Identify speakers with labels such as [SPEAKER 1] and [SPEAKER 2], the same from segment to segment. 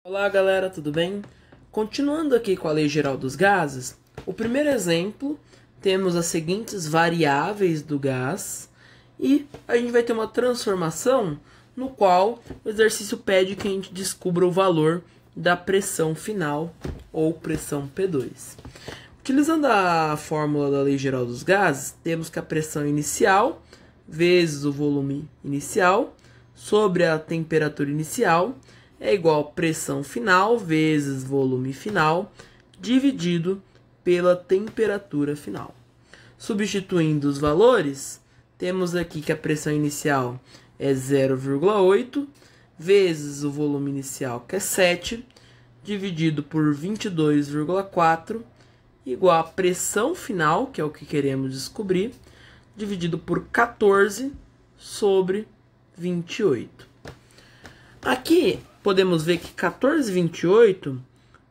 [SPEAKER 1] Olá galera, tudo bem? Continuando aqui com a Lei Geral dos Gases, o primeiro exemplo, temos as seguintes variáveis do gás e a gente vai ter uma transformação no qual o exercício pede que a gente descubra o valor da pressão final ou pressão P2. Utilizando a fórmula da Lei Geral dos Gases, temos que a pressão inicial vezes o volume inicial sobre a temperatura inicial é igual a pressão final vezes volume final dividido pela temperatura final. Substituindo os valores, temos aqui que a pressão inicial é 0,8 vezes o volume inicial, que é 7, dividido por 22,4, igual a pressão final, que é o que queremos descobrir, dividido por 14 sobre 28. Aqui podemos ver que 14 e 28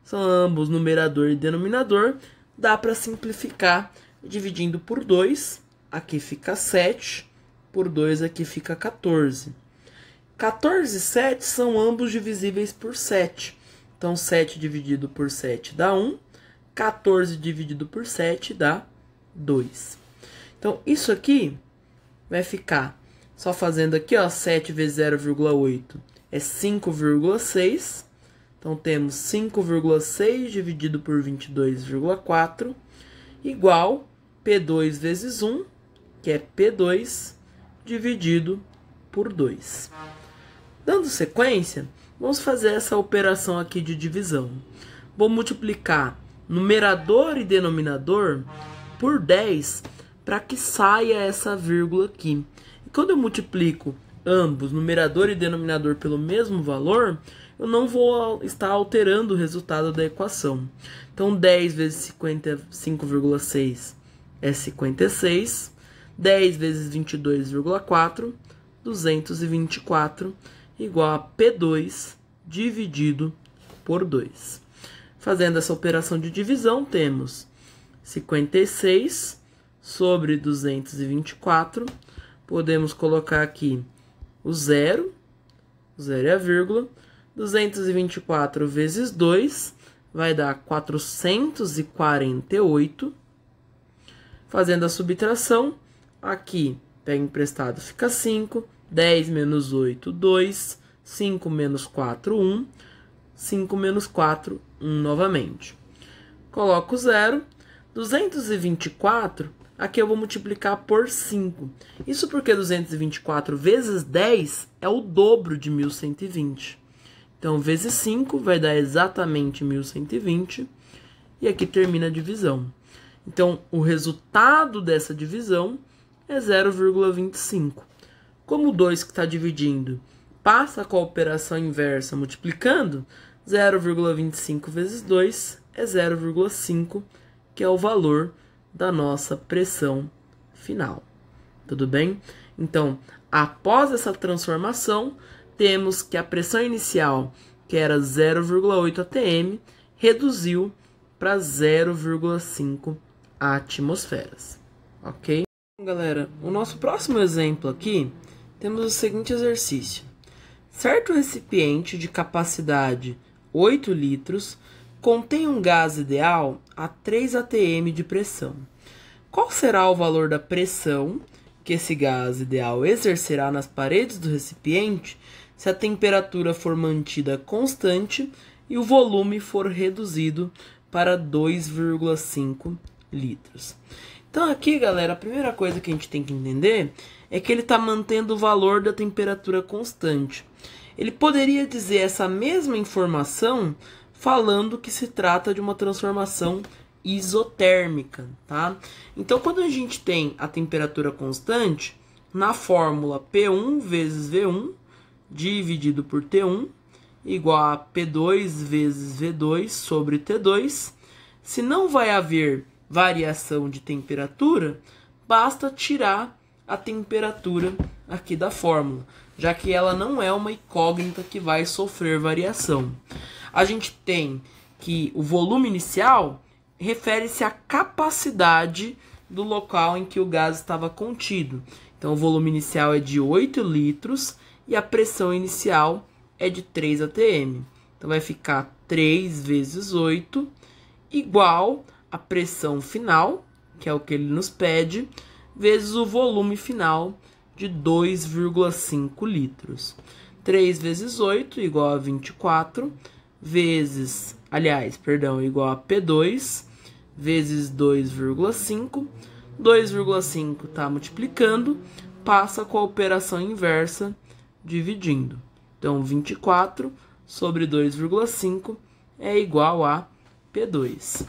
[SPEAKER 1] são ambos numerador e denominador. Dá para simplificar dividindo por 2. Aqui fica 7. Por 2 aqui fica 14. 14 e 7 são ambos divisíveis por 7. Então 7 dividido por 7 dá 1. 14 dividido por 7 dá 2. Então isso aqui vai ficar, só fazendo aqui, ó, 7 vezes 0,8 é 5,6. Então temos 5,6 dividido por 22,4 igual P2 vezes 1, que é P2 dividido por 2. Dando sequência, vamos fazer essa operação aqui de divisão. Vou multiplicar numerador e denominador por 10 para que saia essa vírgula aqui. E quando eu multiplico ambos, numerador e denominador, pelo mesmo valor, eu não vou estar alterando o resultado da equação. Então 10 vezes 55,6 é 56. 10 vezes 22,4, 224, igual a P2 dividido por 2. Fazendo essa operação de divisão, temos 56 sobre 224. Podemos colocar aqui o zero é a vírgula. 224 vezes 2 vai dar 448. Fazendo a subtração, aqui pega emprestado, fica 5. 10 menos 8, 2. 5 menos 4, 1. 5 menos 4, 1 novamente. Coloco 0. 224, aqui eu vou multiplicar por 5. Isso porque 224 vezes 10 é o dobro de 1120. Então, vezes 5 vai dar exatamente 1120. E aqui termina a divisão. Então, o resultado dessa divisão é 0,25. Como o 2 que está dividindo passa com a operação inversa multiplicando, 0,25 vezes 2 é 0,5, que é o valor da nossa pressão final. Tudo bem? Então, após essa transformação, temos que a pressão inicial, que era 0,8 atm, reduziu para 0,5 atmosferas. Ok? Galera, o nosso próximo exemplo aqui, temos o seguinte exercício. Certo recipiente de capacidade 8 litros contém um gás ideal a 3 atm de pressão. Qual será o valor da pressão que esse gás ideal exercerá nas paredes do recipiente se a temperatura for mantida constante e o volume for reduzido para 2,5 litros? Então aqui, galera, a primeira coisa que a gente tem que entender é que ele está mantendo o valor da temperatura constante. Ele poderia dizer essa mesma informação falando que se trata de uma transformação isotérmica, tá? Então, quando a gente tem a temperatura constante, na fórmula P1 vezes V1 dividido por T1 igual a P2 vezes V2 sobre T2, se não vai haver variação de temperatura, basta tirar a temperatura aqui da fórmula, já que ela não é uma incógnita que vai sofrer variação. A gente tem que o volume inicial refere-se à capacidade do local em que o gás estava contido. Então, o volume inicial é de 8 litros e a pressão inicial é de 3 atm. Então, vai ficar 3 vezes 8 igual a pressão final, que é o que ele nos pede, vezes o volume final de 2,5 litros. 3 vezes 8 igual a 24, vezes, igual a P2, vezes 2,5. 2,5 está multiplicando, passa com a operação inversa, dividindo. Então, 24 sobre 2,5 é igual a P2.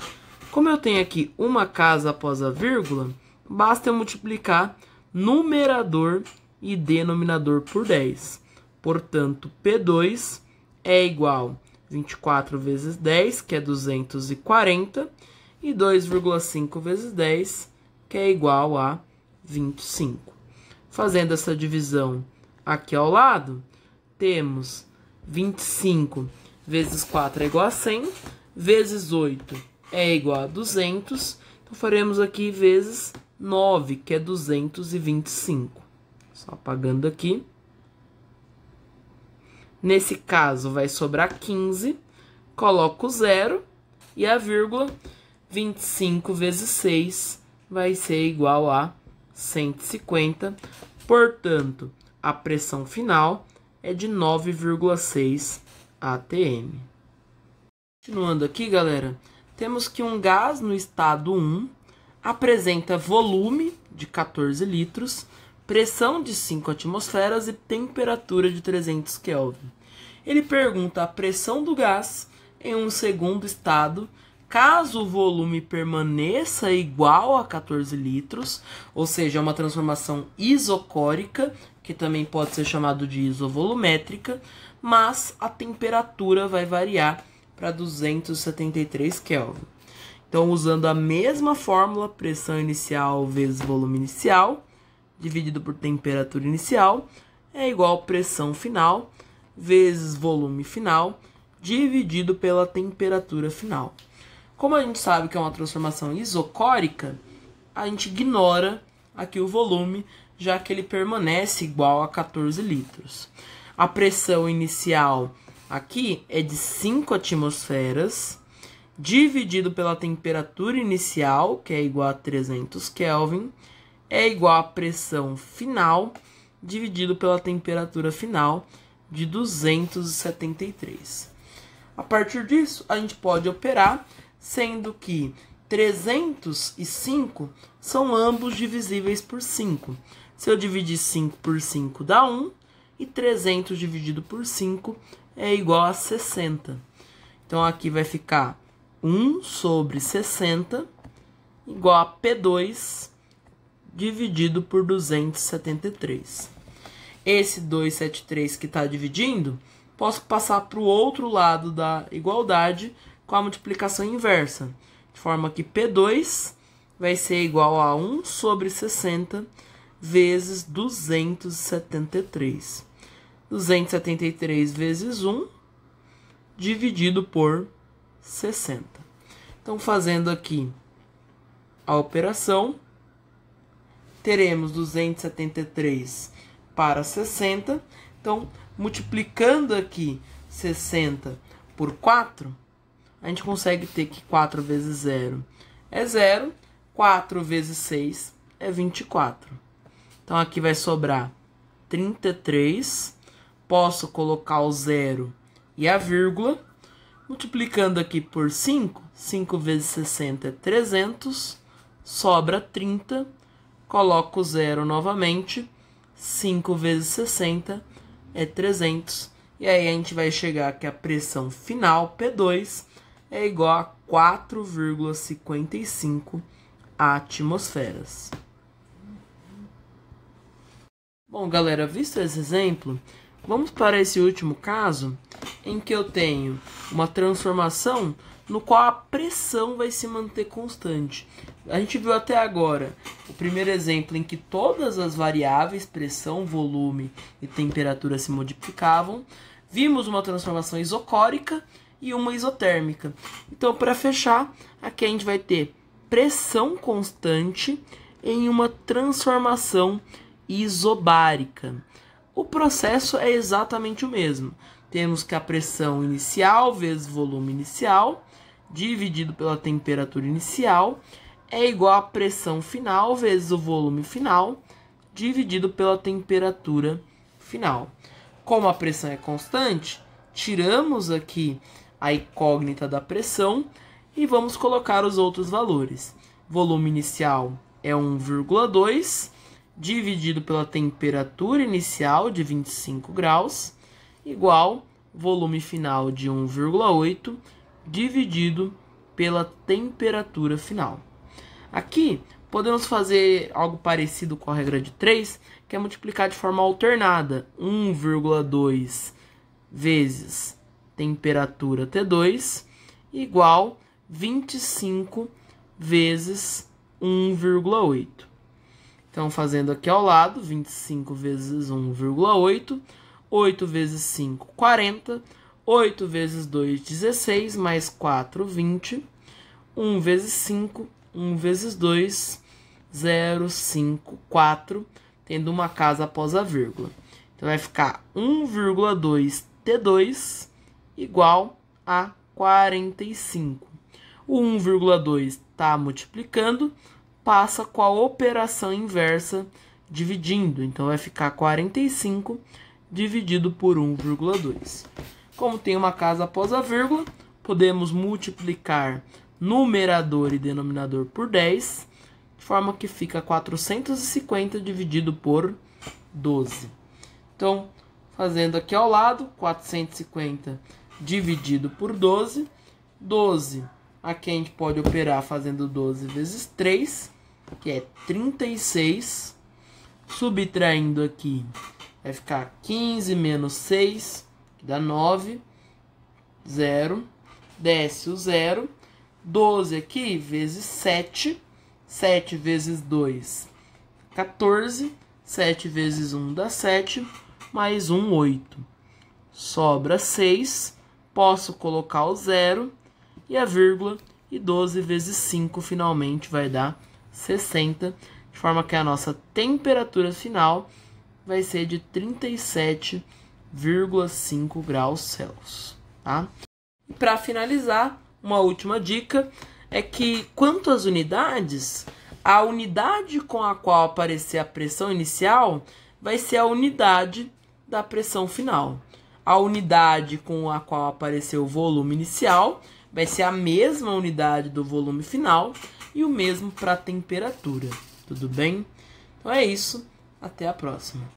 [SPEAKER 1] Como eu tenho aqui uma casa após a vírgula, basta eu multiplicar numerador e denominador por 10. Portanto, P2 é igual a 24 vezes 10, que é 240, e 2,5 vezes 10, que é igual a 25. Fazendo essa divisão aqui ao lado, temos 25 vezes 4 é igual a 100, vezes 8 é igual a 200. Então, faremos aqui vezes 9, que é 225. Só apagando aqui. Nesse caso, vai sobrar 15. Coloco o zero e a vírgula. 25 vezes 6 vai ser igual a 150. Portanto, a pressão final é de 9,6 atm. Continuando aqui, galera, temos que um gás no estado 1 apresenta volume de 14 litros, pressão de 5 atmosferas e temperatura de 300 Kelvin. Ele pergunta a pressão do gás em um segundo estado, caso o volume permaneça igual a 14 litros, ou seja, uma transformação isocórica, que também pode ser chamado de isovolumétrica, mas a temperatura vai variar para 273 Kelvin. Então, usando a mesma fórmula, pressão inicial vezes volume inicial, dividido por temperatura inicial, é igual a pressão final vezes volume final, dividido pela temperatura final. Como a gente sabe que é uma transformação isocórica, a gente ignora aqui o volume, já que ele permanece igual a 14 litros. A pressão inicial aqui é de 5 atmosferas, dividido pela temperatura inicial, que é igual a 300 Kelvin, é igual a pressão final, dividido pela temperatura final, de 273. A partir disso, a gente pode operar, sendo que 305 são ambos divisíveis por 5. Se eu dividir 5 por 5 dá 1, e 300 dividido por 5 é igual a 60. Então, aqui vai ficar 1 sobre 60 igual a P2 dividido por 273. Esse 273 que está dividindo, posso passar para o outro lado da igualdade com a multiplicação inversa. De forma que P2 vai ser igual a 1 sobre 60 vezes 273. 273 vezes 1 dividido por 60. Então, fazendo aqui a operação, teremos 273 para 60. Então, multiplicando aqui 60 por 4, a gente consegue ter que 4 vezes 0 é 0, 4 vezes 6 é 24. Então, aqui vai sobrar 33. Posso colocar o zero e a vírgula. Multiplicando aqui por 5, 5 vezes 60 é 300, sobra 30. Coloco o zero novamente, 5 vezes 60 é 300. E aí a gente vai chegar que a pressão final, P2, é igual a 4,55 atmosferas. Bom, galera, visto esse exemplo, vamos para esse último caso, em que eu tenho uma transformação no qual a pressão vai se manter constante. A gente viu até agora o primeiro exemplo em que todas as variáveis, pressão, volume e temperatura se modificavam. Vimos uma transformação isocórica e uma isotérmica. Então, para fechar, aqui a gente vai ter pressão constante em uma transformação isobárica. O processo é exatamente o mesmo. temos que a pressão inicial vezes volume inicial, dividido pela temperatura inicial, é igual à pressão final vezes o volume final, dividido pela temperatura final. Como a pressão é constante, tiramos aqui a incógnita da pressão e vamos colocar os outros valores. Volume inicial é 1,2, dividido pela temperatura inicial de 25 graus, igual volume final de 1,8, dividido pela temperatura final. Aqui, podemos fazer algo parecido com a regra de 3, que é multiplicar de forma alternada. 1,2 vezes temperatura T2 igual 25 vezes 1,8. Então, fazendo aqui ao lado, 25 vezes 1,8, 8 vezes 5, 40, 8 vezes 2, 16, mais 4, 20, 1 vezes 5, 1 vezes 2, 0, 5, 4, tendo uma casa após a vírgula. Então, vai ficar 1,2 T2 igual a 45. O 1,2 está multiplicando, passa com a operação inversa dividindo. Então, vai ficar 45 dividido por 1,2. Como tem uma casa após a vírgula, podemos multiplicar numerador e denominador por 10, de forma que fica 450 dividido por 12. Então, fazendo aqui ao lado, 450 dividido por 12. 12, aqui a gente pode operar fazendo 12 vezes 3, que é 36. Subtraindo aqui, vai ficar 15 menos 6, que dá 9. 0. Desce o 0. 12 aqui vezes 7. 7 vezes 2, 14. 7 vezes 1 dá 7. Mais 1, 8. Sobra 6. Posso colocar o 0 e a vírgula. E 12 vezes 5 finalmente vai dar 60. De forma que a nossa temperatura final vai ser de 37,5 graus Celsius. Tá? E para finalizar, uma última dica é que, quanto às unidades, a unidade com a qual aparecer a pressão inicial vai ser a unidade da pressão final. A unidade com a qual aparecer o volume inicial vai ser a mesma unidade do volume final e o mesmo para a temperatura. Tudo bem? Então é isso. Até a próxima.